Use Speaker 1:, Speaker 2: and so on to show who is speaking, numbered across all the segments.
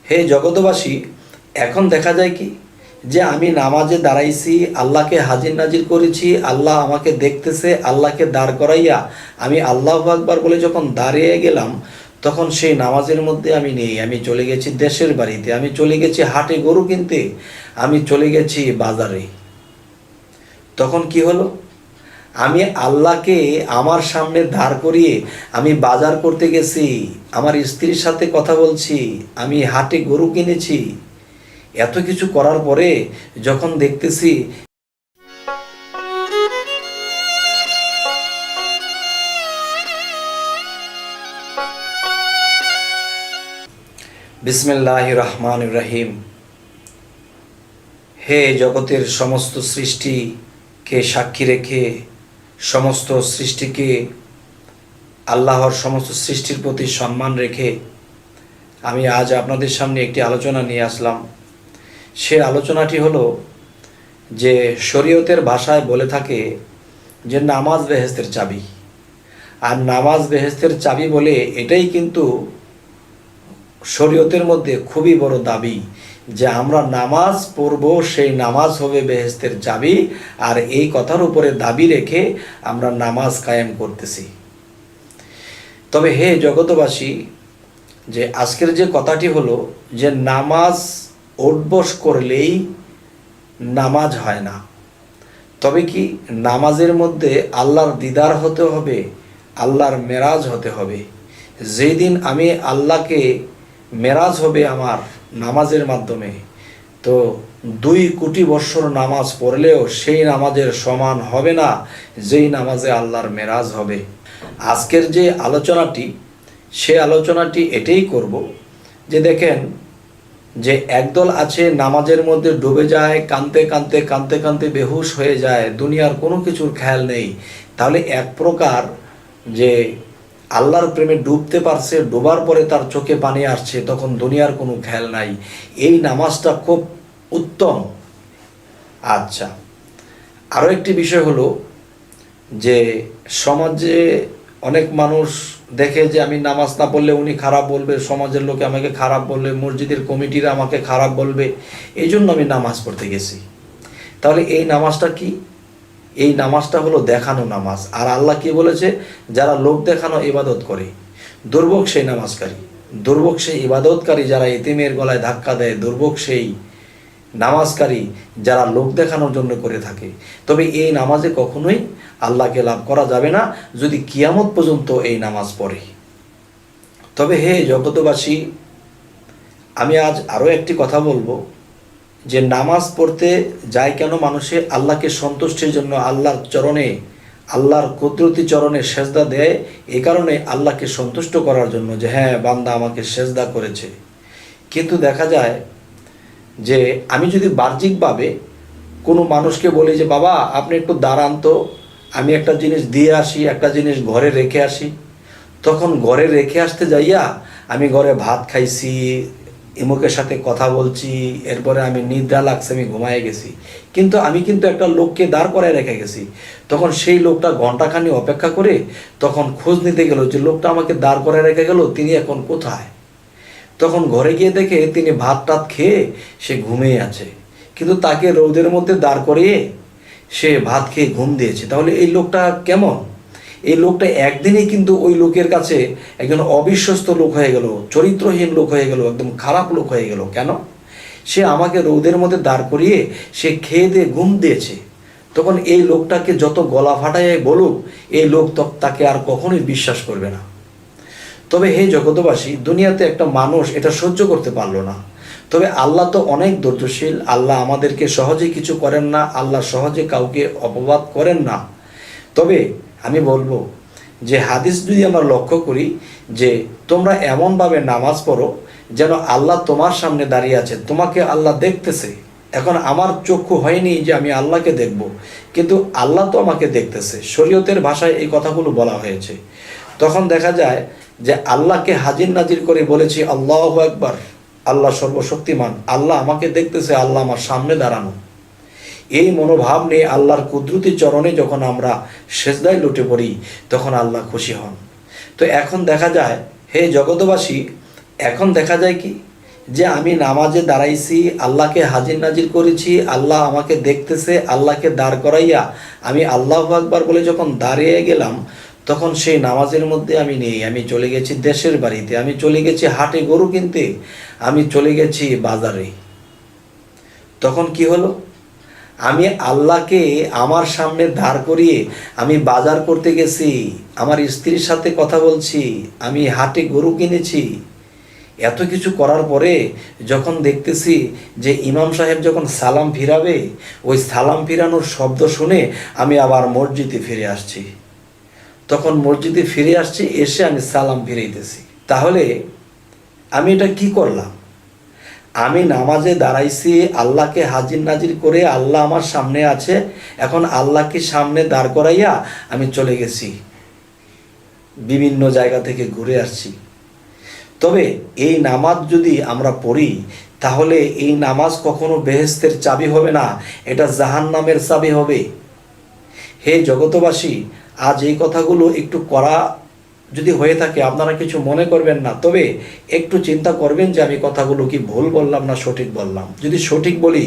Speaker 1: হে জগতবাসী, এখন দেখা যায় কি যে আমি নামাজে দাঁড়াইছি, আল্লাহকে হাজির নাজির করেছি, আল্লাহ আমাকে দেখতেছে, আল্লাহকে দাঁড় করাইয়া আমি আল্লাহু আকবার বলে যখন দাঁড়িয়ে গেলাম, তখন সেই নামাজের মধ্যে আমি নেই। আমি চলে গেছি দেশের বাড়িতে, আমি চলে গেছি হাটে গরু কিনতে, আমি চলে গেছি বাজারে। তখন কি হলো? আমি আল্লাহকে আমার সামনে দাঁড় করিয়ে আমি বাজার করতে গেছি, আমার স্ত্রীর সাথে কথা বলছি, আমি হাটে গরু কিনেছি। এত কিছু করার পরে যখন দেখতেছি বিসমিল্লাহির রহমানির রহিম। হে জগতের সমস্ত সৃষ্টিকে সাক্ষী রেখে, সমস্ত সৃষ্টিকে আল্লাহর সমস্ত সৃষ্টির প্রতি সম্মান রেখে আমি আজ আপনাদের সামনে একটি আলোচনা নিয়ে আসলাম। সে আলোচনাটি হলো যে শরীয়তের ভাষায় বলে থাকে যে নামাজ বেহেশতের চাবি। আর নামাজ বেহেশতের চাবি বলে এটাই কিন্তু শরীয়তের মধ্যে খুবই বড় দাবি যে আমরা নামাজ পড়ব, সেই নামাজ হবে বেহেশতের চাবি। আর এই কথার উপরে দাবি রেখে আমরা নামাজ কায়েম করতেছি। তবে হে জগতবাসী, যে আজকের যে কথাটি হলো যে নামাজ ওঠবস করলেই নামাজ হয় না। তবে কি নামাজের মধ্যে আল্লাহর দিদার হতে হবে, আল্লাহর মেরাজ হতে হবে। যেই দিন আমি আল্লাহকে মেরাজ হবে আমার নামাজের মাধ্যমে, তো 2 কোটি বৎসর নামাজ পড়লেও সেই নামাজের সমান হবে না যেই নামাজে আল্লাহর মেরাজ হবে। আজকের যে আলোচনাটি, সে আলোচনাটি এটাই করব যে দেখেন যে একদল আছে নামাজের মধ্যে ডুবে যায়, কাঁদতে কাঁদতে কাঁদতে কাঁদতে বেহুশ হয়ে যায়, দুনিয়ার কোনো কিছুর খেয়াল নেই। তাহলে এক প্রকার যে আল্লাহর প্রেমে ডুবতে পারছে, ডোবার পরে তার চোখে পানি আসছে, তখন দুনিয়ার কোনো খেয়াল নাই। এই নামাজটা খুব উত্তম। আচ্ছা, আরও একটি বিষয় হলো যে সমাজে অনেক মানুষ দেখে যে আমি নামাজ না পড়লে উনি খারাপ বলবে, সমাজের লোকে আমাকে খারাপ বলবে, মসজিদের কমিটিরা আমাকে খারাপ বলবে, এই জন্য আমি নামাজ পড়তে গেছি। তাহলে এই নামাজটা কি? এই নামাজটা হলো দেখানো নামাজ। আর আল্লাহ কি বলেছে? যারা লোক দেখানো ইবাদত করে, দুর্ভোগ সেই নামাজকারী, দুর্ভোগ সেই ইবাদতকারী যারা এতিমের গলায় ধাক্কা দেয়, দুর্ভোগ সেই নামাজকারী যারা লোক দেখানোর জন্য করে থাকে। তবে এই নামাজে কখনোই আল্লাহকে লাভ করা যাবে না যদি কিয়ামত পর্যন্ত এই নামাজ পড়ে। তবে হে জগতবাসী, আমি আজ আরও একটি কথা বলবো যে নামাজ পড়তে যায় কেন মানুষে? আল্লাহকে সন্তুষ্টির জন্য, আল্লাহর চরণে, আল্লাহর কুদরতি চরণে সেজদা দেয়। এই কারণে আল্লাহকে সন্তুষ্ট করার জন্য যে হ্যাঁ বান্দা আমাকে সেজদা করেছে। কিন্তু দেখা যায় যে আমি যদি বাহ্যিকভাবে কোনো মানুষকে বলি যে বাবা আপনি একটু দাঁড়ান তো, আমি একটা জিনিস দিয়ে আসি, একটা জিনিস ঘরে রেখে আসি, তখন ঘরে রেখে আসতে যাইয়া আমি ঘরে ভাত খাইছি, ইমুকের সাথে কথা বলছি, এরপরে আমি নিদ্রা লাগছে, আমি ঘুমায় গেছি, কিন্তু আমি একটা লোককে দাঁড় করায় রেখে গেছি। তখন সেই লোকটা ঘন্টাখানি অপেক্ষা করে তখন খোঁজ নিতে গেল যে লোকটা আমাকে দাঁড় করায় রেখে গেল, তিনি এখন কোথায়? তখন ঘরে গিয়ে দেখে তিনি ভাত টাত খেয়ে সে ঘুমিয়ে আছে, কিন্তু তাকে রোদের মধ্যে দাঁড় করিয়ে সে ভাত খেয়ে ঘুম দিয়েছে। তাহলে এই লোকটা কেমন? এই লোকটা একদিনেই কিন্তু ওই লোকের কাছে একজন অবিশ্বস্ত লোক হয়ে গেল, চরিত্রহীন লোক হয়ে গেল, একদম খারাপ লোক হয়ে গেল। কেন? সে আমাকে রোদের মধ্যে দাঁড় করিয়ে সে খেয়ে দিয়ে ঘুম দিয়েছে। তখন এই লোকটাকে যত গলা ফাটায় বলুক, এই লোক তাকে আর কখনোই বিশ্বাস করবে না। তবে হে জগতবাসী, দুনিয়াতে একটা মানুষ এটা সহ্য করতে পারলো না। তবে আল্লাহ তো অনেক ধৈর্যশীল, আল্লাহ আমাদেরকে সহজে কিছু করেন না, আল্লাহ সহজে কাউকে অপবাদ করেন না। তবে আমি বলবো যে হাদিস যদি আমরা লক্ষ্য করি যে তোমরা এমনভাবে নামাজ পড়ো যেন আল্লাহ তোমার সামনে দাঁড়িয়ে আছে, তোমাকে আল্লাহ দেখতেছে। এখন আমার চক্ষু হয়নি যে আমি আল্লাহকে দেখব, কিন্তু আল্লাহ তো আমাকে দেখতেছে। শরীয়তের ভাষায় এই কথাগুলো বলা হয়েছে। তখন দেখা যায় যে আল্লাহকে হাজির নাজির করে বলেছি আল্লাহু আকবার, আল্লাহ সর্বশক্তিমান, আল্লাহ আমাকে দেখতেছে, আল্লাহ আমার সামনে দাঁড়ানো। এই মনোভাব নিয়ে আল্লাহর কুদরতি চরণে যখন আমরা সেজদায় লুটে পড়ি, তখন আল্লাহ খুশি হন। তো এখন দেখা যায় হে জগতবাসী, এখন দেখা যায় কি যে আমি নামাজে দাঁড়াইছি, আল্লাহকে হাজির নাজির করেছি, আল্লাহ আমাকে দেখতেছে, আল্লাহকে দাঁড় করাইয়া আমি আল্লাহু আকবার বলে যখন দাঁড়িয়ে গেলাম, তখন সেই নামাজের মধ্যে আমি নেই। আমি চলে গেছি দেশের বাড়িতে, আমি চলে গেছি হাটে গরু কিনতে, আমি চলে গেছি বাজারে। তখন কি হলো? আমি আল্লাহকে আমার সামনে দাঁড় করিয়ে আমি বাজার করতে গেছি, আমার স্ত্রীর সাথে কথা বলছি, আমি হাটে গরু কিনেছি। এত কিছু করার পরে যখন দেখতেছি যে ইমাম সাহেব যখন সালাম ফিরাবে, ওই সালাম ফিরানোর শব্দ শুনে আমি আবার মসজিদে ফিরে আসছি। তখন মসজিদে ফিরে আসছি, এসে আমি সালাম ফিরাইতেছি। তাহলে আমি এটা কি করলাম? আমি নামাজে দাঁড়াইছি, আল্লাহকে হাজির নাজির করে, আল্লাহ আমার সামনে আছে, এখন আল্লাহকে সামনে দাঁড় করাইয়া আমি চলে গেছি, বিভিন্ন জায়গা থেকে ঘুরে আসছি। তবে এই নামাজ যদি আমরা পড়ি, তাহলে এই নামাজ কখনো বেহেশতের চাবি হবে না, এটা জাহান্নামের চাবি হবে। হে জগতবাসী, আজ এই কথাগুলো একটু করা যদি হয়ে থাকে আপনারা কিছু মনে করবেন না, তবে একটু চিন্তা করবেন যে আমি কথাগুলো কি ভুল বললাম না সঠিক বললাম। যদি সঠিক বলি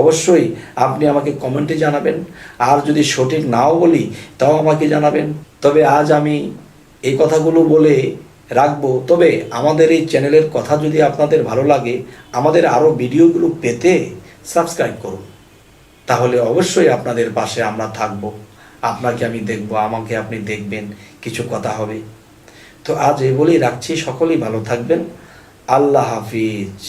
Speaker 1: অবশ্যই আপনি আমাকে কমেন্টে জানাবেন, আর যদি সঠিক নাও বলি তাও আমাকে জানাবেন। তবে আজ আমি এই কথাগুলো বলে রাখবো। তবে আমাদের এই চ্যানেলের কথা যদি আপনাদের ভালো লাগে, আমাদের আরও ভিডিওগুলো পেতে সাবস্ক্রাইব করুন, তাহলে অবশ্যই আপনাদের পাশে আমরা থাকব। আপনাকে আমি দেখব, আমাকে আপনি দেখবেন, কিছু কথা হবে। তো আজ এই বলেই রাখছি, সকলেই ভালো থাকবেন। আল্লাহ হাফিজ।